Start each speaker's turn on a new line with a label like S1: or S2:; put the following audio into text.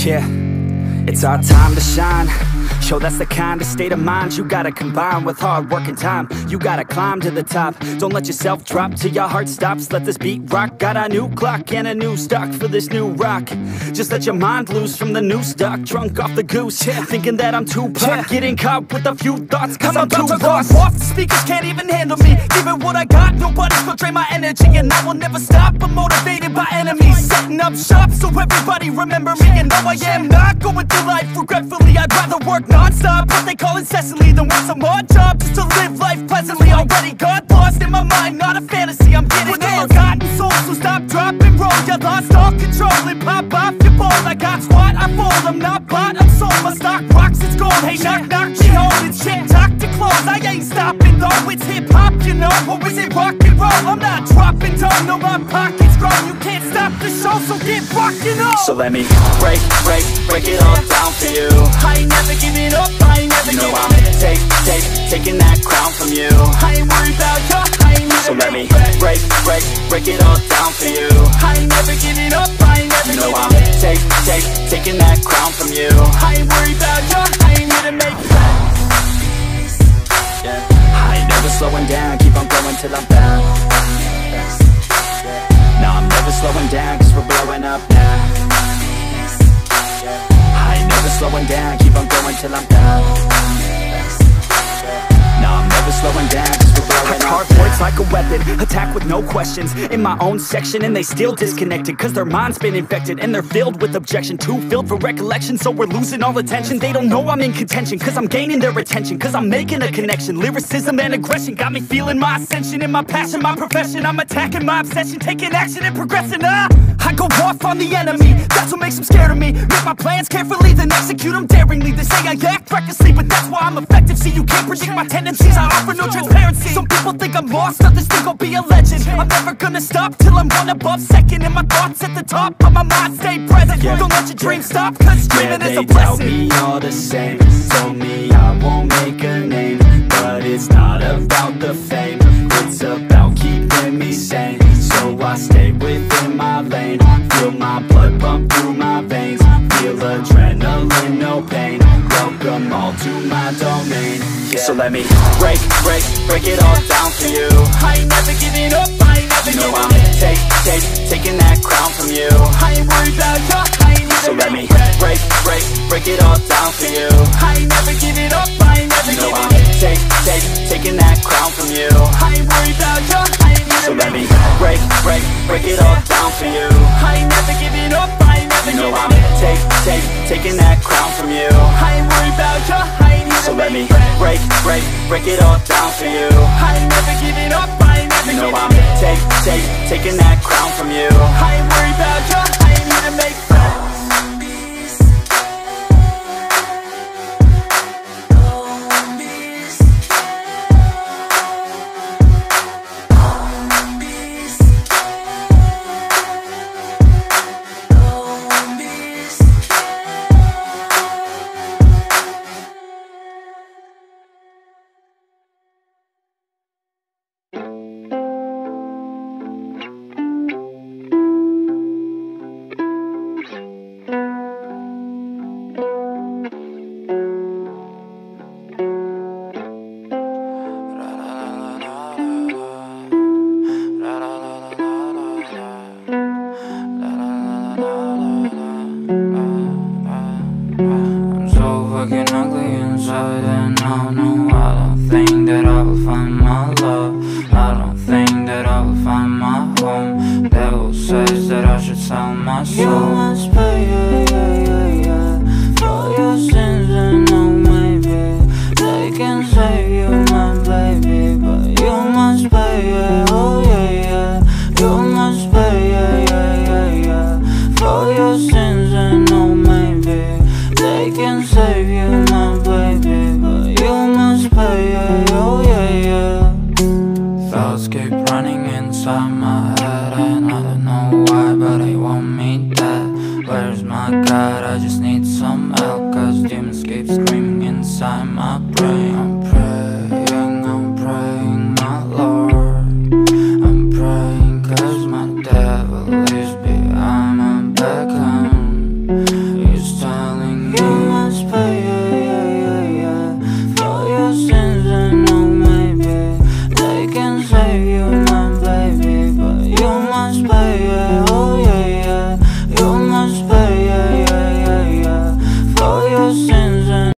S1: Yeah, it's our time to shine. Yo, that's the kind of state of mind you gotta combine with hard work and time. You gotta climb to the top. Don't let yourself drop till your heart stops. Let this beat rock. Got a new clock and a new stock for this new rock. Just let your mind loose from the new stock. Drunk off the goose, thinking that I'm Tupac. Getting caught with a few thoughts cause I'm too lost. Off, the speakers can't even handle me. Giving what I got, nobody's gonna drain my energy. And I will never stop, I'm motivated by enemies. Setting up shop so everybody remember me. And no, I am not going through life regretfully. I'd rather work non-stop, what they call incessantly, than work some odd job just to live life pleasantly. Already got lost in my mind, not a fantasy, I'm getting forgotten soul, so stop, drop, and roll. You lost all control and pop off your ball. I got squat, I fold, I'm not bought, I'm sold. My stock rocks, it's gold. Hey, knock, knock, me home, it's shit, talk to close. I ain't stopping though, it's hip-hop, you know. Or is it rock and roll? I'm not dropping down, no, my pocket's grown. You can't stop the show, so get rockin' on. So let me break it all down for you. I ain't never giving up, I ain't never giving up. Taking that crown from you. I ain't worried about you, I ain't never. So let me break it all down for you. I ain't never giving up, I ain't never giving up. Taking that crown from you. I ain't worried about you, I ain't here to make friends. Yeah. I ain't never slowing down, keep on going till I'm down. No, I'm never slowing down, cause we're blowing up now. I ain't never slowing down, keep on going till I'm down. No, I'm never slowing down, cause we're blowing up. Hard words like a weapon, attack with no questions. In my own section and they still disconnected, cause their mind's been infected and they're filled with objection. Too filled for recollection, so we're losing all attention. They don't know I'm in contention, cause I'm gaining their attention. Cause I'm making a connection, lyricism and aggression got me feeling my ascension. In my passion, my profession, I'm attacking my obsession. Taking action and progressing, I go off on the enemy, that's what makes them scared of me. Make my plans carefully, then execute them daringly. They say I act recklessly, but that's why I'm effective. See, you can't predict my tendencies, I offer no transparency. Some people think I'm lost, others think I'll be a legend. I'm never gonna stop till I'm one above second. And my thoughts at the top, but my mind stay present. Don't let your dreams stop, cause dreaming is a blessing. They tell me all the same, told me I won't make a name. But it's not about the fame, it's about keeping me sane. So I stay within my lane, feel my blood pump through my veins. Feel adrenaline, no pain, welcome all to my domain. So let me break it all down for you. I ain't never giving up, I ain't never giving up. Taking that crown from you. I ain't worried about you, I ain't never. So let me break it all down for you. I ain't never giving up, I ain't never giving up. Taking that crown from you. I ain't worried about you, I ain't never. So let me break it all down for you. I ain't never giving up, I ain't never giving up. Taking that crown from you. I ain't worried about you, I ain't here. So let me break it all down for you. I ain't never giving up, I ain't never giving up. Taking that crown from you. I ain't worried about you, I ain't here to make friends.
S2: You must pay